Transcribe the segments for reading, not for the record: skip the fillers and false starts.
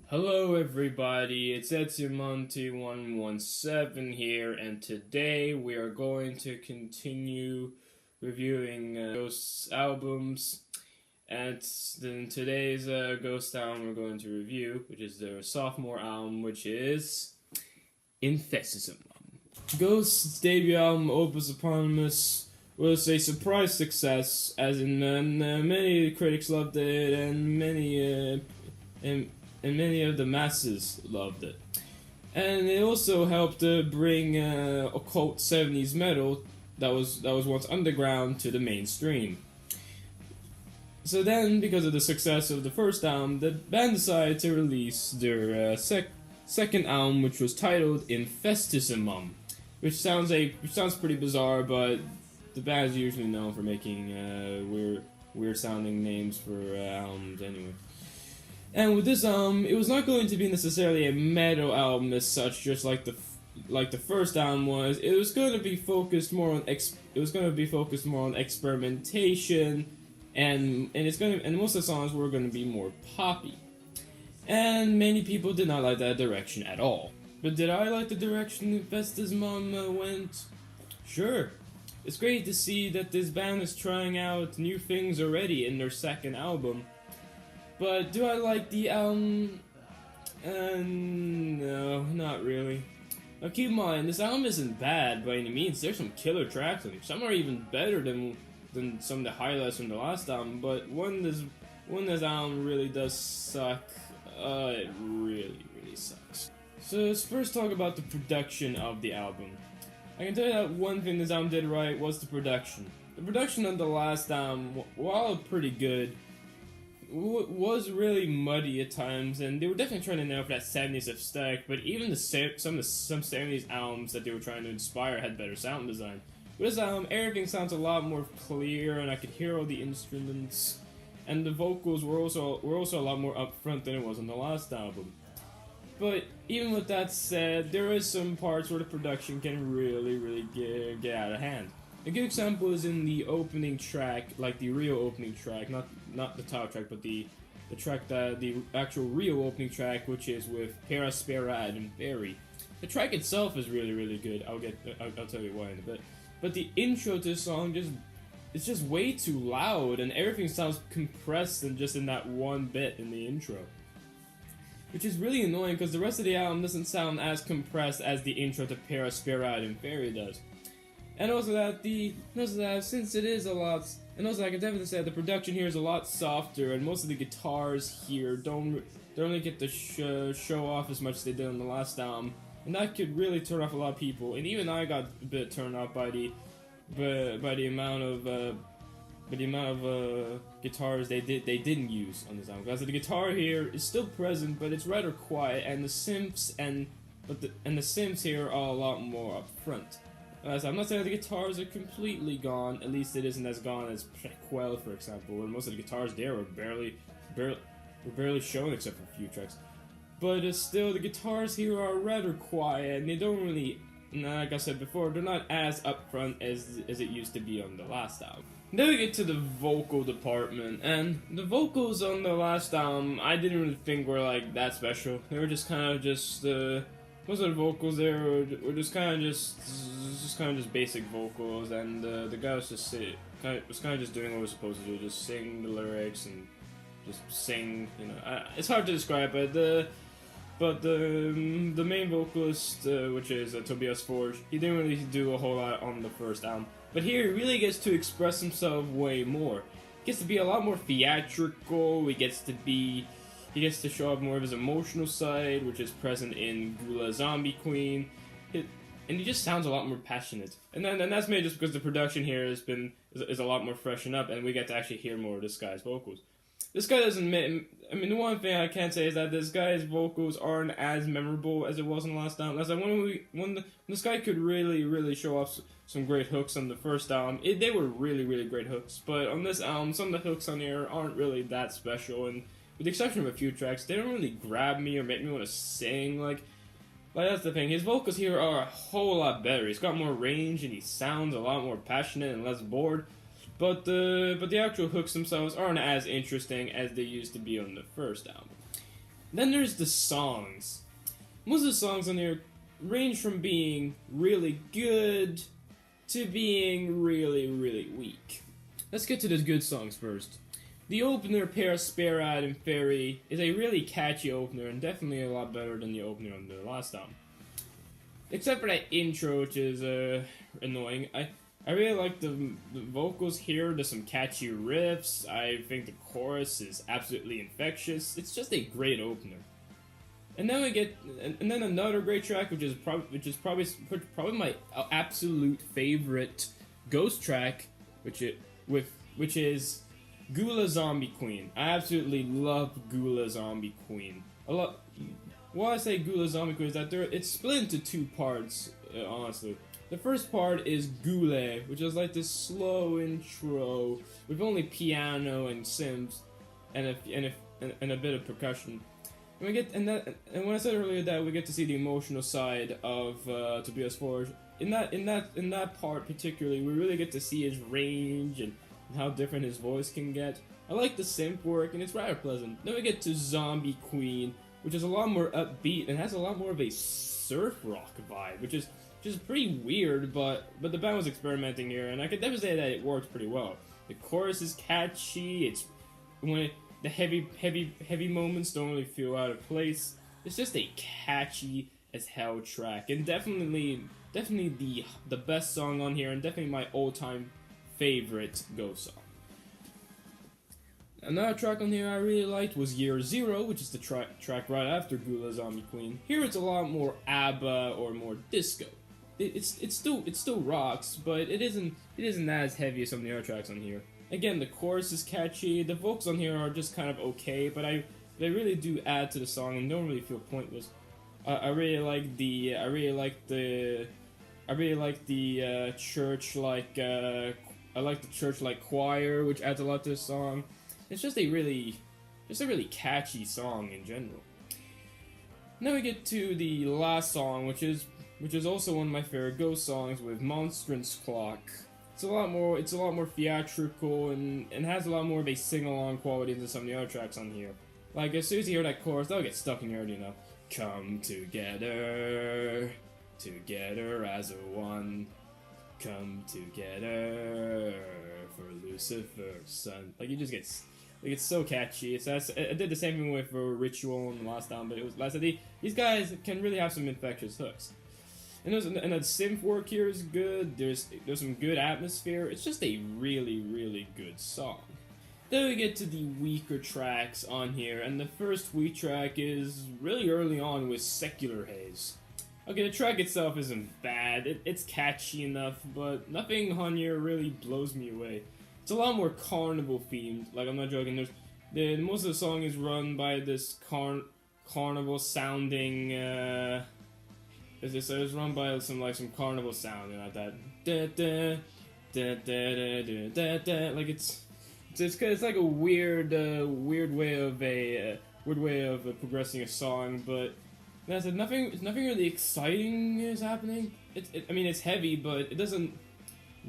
Hello everybody, it's Monty117 here, and today we are going to continue reviewing Ghost albums. And then today's Ghost album we're going to review, which is their sophomore album, which is Infestissumam. Ghost's debut album, Opus Eponymous, was a surprise success, as in many critics loved it, and many of the masses loved it. And it also helped bring occult 70s metal that was once underground to the mainstream. So then, because of the success of the first album, the band decided to release their second album, which was titled Infestissumam, which sounds pretty bizarre, but the band is usually known for making weird sounding names for albums anyway. And with this album, it was not going to be necessarily a metal album as such, just like the first album was. It was going to be focused more on experimentation, and most of the songs were going to be more poppy. And many people did not like that direction at all. But did I like the direction Infestissumam went? Sure. It's great to see that this band is trying out new things already in their second album. But do I like the album? No, not really. Now keep in mind, this album isn't bad by any means. There's some killer tracks on it. Some are even better than some of the highlights from the last album. But when this album really does suck, it really sucks. So let's first talk about the production of the album. I can tell you that one thing this album did right was the production. The production on the last album, while pretty good, was really muddy at times, and they were definitely trying to nail for that 70s aesthetic, but even some 70s albums that they were trying to inspire had better sound design. With this album, everything sounds a lot more clear, and I could hear all the instruments, and the vocals were also a lot more upfront than it was on the last album. But even with that said, there is some parts where the production can really get out of hand. A good example is in the opening track, like the real opening track, not the title track, but the track the actual real opening track, which is with Spera and Barry. The track itself is really good. I'll tell you why in a bit. But the intro to this song it's just way too loud, and everything sounds compressed and just in that one bit in the intro, which is really annoying because the rest of the album doesn't sound as compressed as the intro to Spera and Barry does. And also that since it is a lot, and also I can definitely say the production here is a lot softer, and most of the guitars here don't really get to show off as much as they did on the last album, and that could really turn off a lot of people. And even I got a bit turned off by the amount of guitars they didn't use on this album. Because the guitar here is still present, but it's rather quiet, and the synths the synths here are a lot more up front. So I'm not saying the guitars are completely gone, at least it isn't as gone as Quell, for example, where most of the guitars there were barely shown except for a few tracks. But still, the guitars here are rather quiet, and they don't really, like I said before, they're not as upfront as it used to be on the last album. Then we get to the vocal department, and the vocals on the last album I didn't really think were like that special. They were just kind of most of the vocals there were just kind of just basic vocals, and the guy was just doing what he was supposed to do, just sing the lyrics and just sing. It's hard to describe, but the main vocalist, which is Tobias Forge, he didn't really do a whole lot on the first album, but here he really gets to express himself way more. He gets to be a lot more theatrical. He gets to show up more of his emotional side, which is present in Gula Zombie Queen, and he just sounds a lot more passionate. And that's made just because the production here is a lot more freshened up, and we get to actually hear more of this guy's vocals. This guy doesn't. I mean, the one thing I can say is that this guy's vocals aren't as memorable as it was in the last album. As when this guy could really show off some great hooks on the first album, they were really great hooks. But on this album, some of the hooks on here aren't really that special, and with the exception of a few tracks, they don't really grab me or make me want to sing. Like that's the thing. His vocals here are a whole lot better. He's got more range, and he sounds a lot more passionate and less bored. But the actual hooks themselves aren't as interesting as they used to be on the first album. Then there's the songs. Most of the songs on here range from being really good to being really, really weak. Let's get to the good songs first. The opener, Parasperad and Fairy, is a really catchy opener and definitely a lot better than the opener on the last album. Except for that intro, which is annoying. I really like the vocals here. There's some catchy riffs. I think the chorus is absolutely infectious. It's just a great opener. And then we get, and then another great track, which is probably my absolute favorite Ghost track, which is Gula Zombie Queen. I absolutely love Gula Zombie Queen. Why I say Gula Zombie Queen is that it's split into two parts, honestly. The first part is Gule, which is like this slow intro with only piano and synths and a bit of percussion. And when I said earlier that we get to see the emotional side of Tobias Forge, in that part particularly, we really get to see his range and how different his voice can get. I like the synth work, and it's rather pleasant. Then we get to Zombie Queen, which is a lot more upbeat and has a lot more of a surf rock vibe, which is pretty weird, but the band was experimenting here, and I could definitely say that it works pretty well. The chorus is catchy. The heavy moments don't really feel out of place. It's just a catchy as hell track, and definitely the best song on here, and definitely my all-time favorite Ghost song. Another track on here I really liked was Year Zero, which is the track right after Gula Zombie Queen. Here it's a lot more ABBA or more disco. It still rocks, but it isn't as heavy as some of the other tracks on here. Again, the chorus is catchy. The vocals on here are just kind of okay, but they really do add to the song and don't really feel pointless. I really like the church like choir, which adds a lot to the song. It's just a really catchy song in general. Now we get to the last song, which is also one of my favorite Ghost songs, with Monstrance Clock. It's a lot more theatrical and has a lot more of a sing-along quality than some of the other tracks on here. Like, as soon as you hear that chorus, that'll get stuck in your head, you know. Come together as a one. Come together for Lucifer's son. Like, it's so catchy. I did the same thing with Ritual in the last album, but it was last. These guys can really have some infectious hooks. And the synth work here is good. There's some good atmosphere. It's just a really, really good song. Then we get to the weaker tracks on here, and the first weak track is really early on with Secular Haze. Okay, the track itself isn't bad. It's catchy enough, but nothing on here really blows me away. It's a lot more carnival themed. Like, I'm not joking. Most of the song is run by this carnival sounding. It's run by some carnival sound, like that. Like it's like a weird way of progressing a song, but that's it. Nothing really exciting is happening. I mean, it's heavy, but it doesn't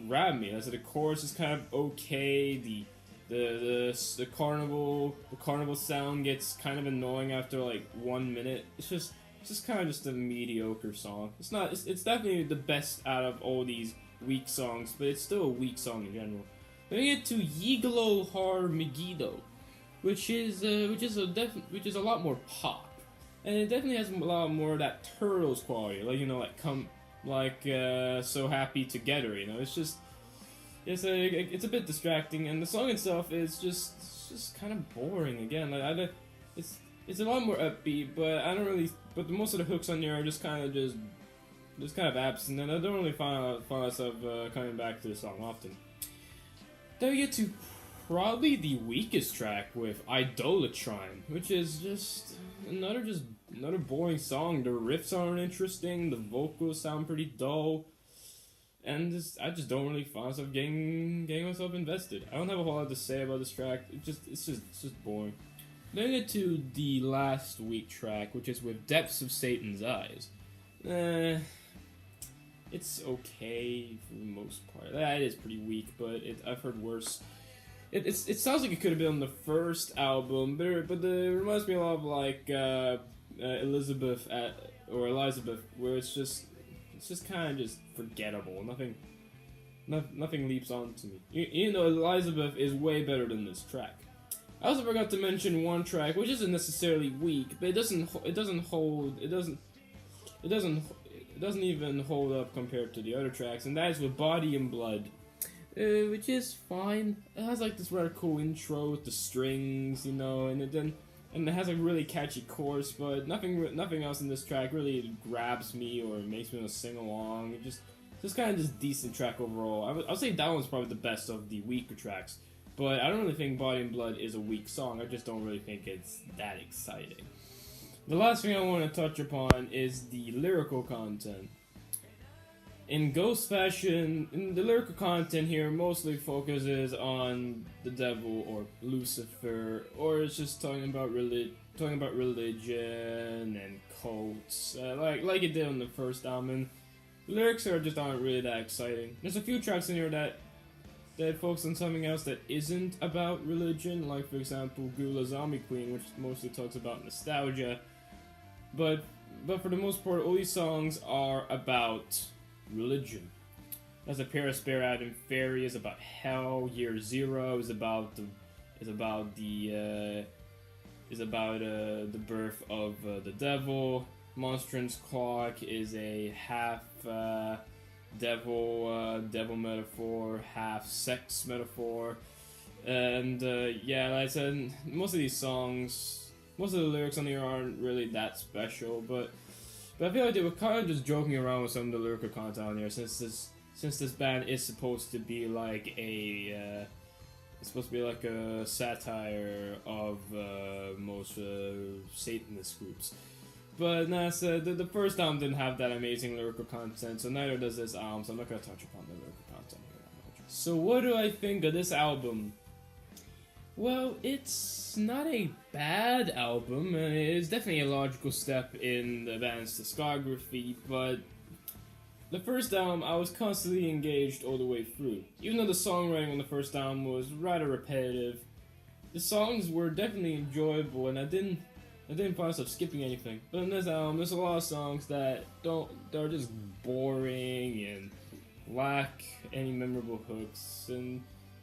grab me. The chorus is kind of okay. The carnival sound gets kind of annoying after like 1 minute. It's just kind of just a mediocre song. It's definitely the best out of all these weak songs, but it's still a weak song in general. Then we get to Yiglo Har Megiddo, which is a lot more pop, and it definitely has a lot more of that Turtles quality, So Happy Together. It's a bit distracting, and the song itself is just kind of boring again. It's a lot more upbeat, but most of the hooks on here are just kind of absent, and I don't really find myself coming back to the song often. Then we get to probably the weakest track with Idolatrine, which is just another boring song. The riffs aren't interesting, the vocals sound pretty dull, and I just don't really find myself getting myself invested. I don't have a whole lot to say about this track. It's just boring. Then we get to the last weak track, which is with Depths of Satan's Eyes. It's okay for the most part. It is pretty weak, but I've heard worse. it sounds like it could have been on the first album, but it reminds me a lot of like Elizabeth or Elizabeth, where it's just kind of just forgettable. Nothing leaps onto me. You know, Elizabeth is way better than this track. I also forgot to mention one track, which isn't necessarily weak, but it doesn't even hold up compared to the other tracks, and that is with Body and Blood, which is fine. It has like this rather cool intro with the strings, you know, and it has a really catchy chorus, but nothing else in this track really grabs me or makes me want to sing along. It just kind of just decent track overall. I'll say that one's probably the best of the weaker tracks, but I don't really think Body and Blood is a weak song. I just don't really think it's that exciting. The last thing I want to touch upon is the lyrical content. In Ghost fashion, the lyrical content here mostly focuses on the devil or Lucifer, or it's just talking about religion and cults, like it did on the first album. The lyrics aren't really that exciting. There's a few tracks in here that focus on something else that isn't about religion, like for example Gula Zombie Queen, which mostly talks about nostalgia. But for the most part, all these songs are about religion. As a Perispirat and Fairy is about hell. Year Zero is about the birth of the devil. Monstrance Clock is a half devil metaphor, half sex metaphor, and yeah, like I said, most of these songs. Most of the lyrics on here aren't really that special, but I feel like they were kind of just joking around with some of the lyrical content on here, since this band is supposed to be like a satire of most Satanist groups. But nah, so the first album didn't have that amazing lyrical content, so neither does this album. So I'm not gonna touch upon the lyrical content here that much. So what do I think of this album? Well, it's not a bad album, and it is definitely a logical step in the band's discography, but the first album I was constantly engaged all the way through. Even though the songwriting on the first album was rather repetitive, the songs were definitely enjoyable, and I didn't find myself skipping anything. But in this album, there's a lot of songs that are just boring and lack any memorable hooks,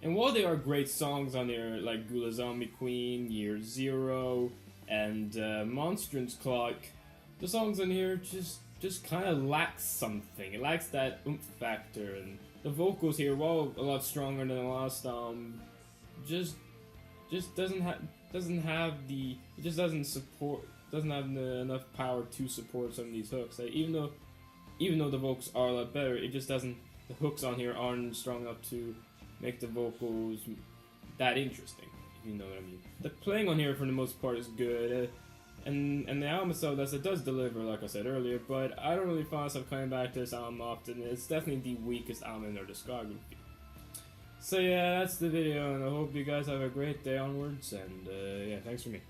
and while they are great songs on there, like Gula Zombie Queen, Year Zero, and Monstrance Clock, the songs on here just kind of lack something. It lacks that oomph factor, and the vocals here, while a lot stronger than the last album, just doesn't have enough power to support some of these hooks. Like, even though the vocals are a lot better, the hooks on here aren't strong enough to make the vocals that interesting, if you know what I mean. The playing on here for the most part is good, and the album itself does deliver, like I said earlier, but I don't really find myself coming back to this album often. It's definitely the weakest album in their discography. So yeah, that's the video, and I hope you guys have a great day onwards, and yeah, thanks for me.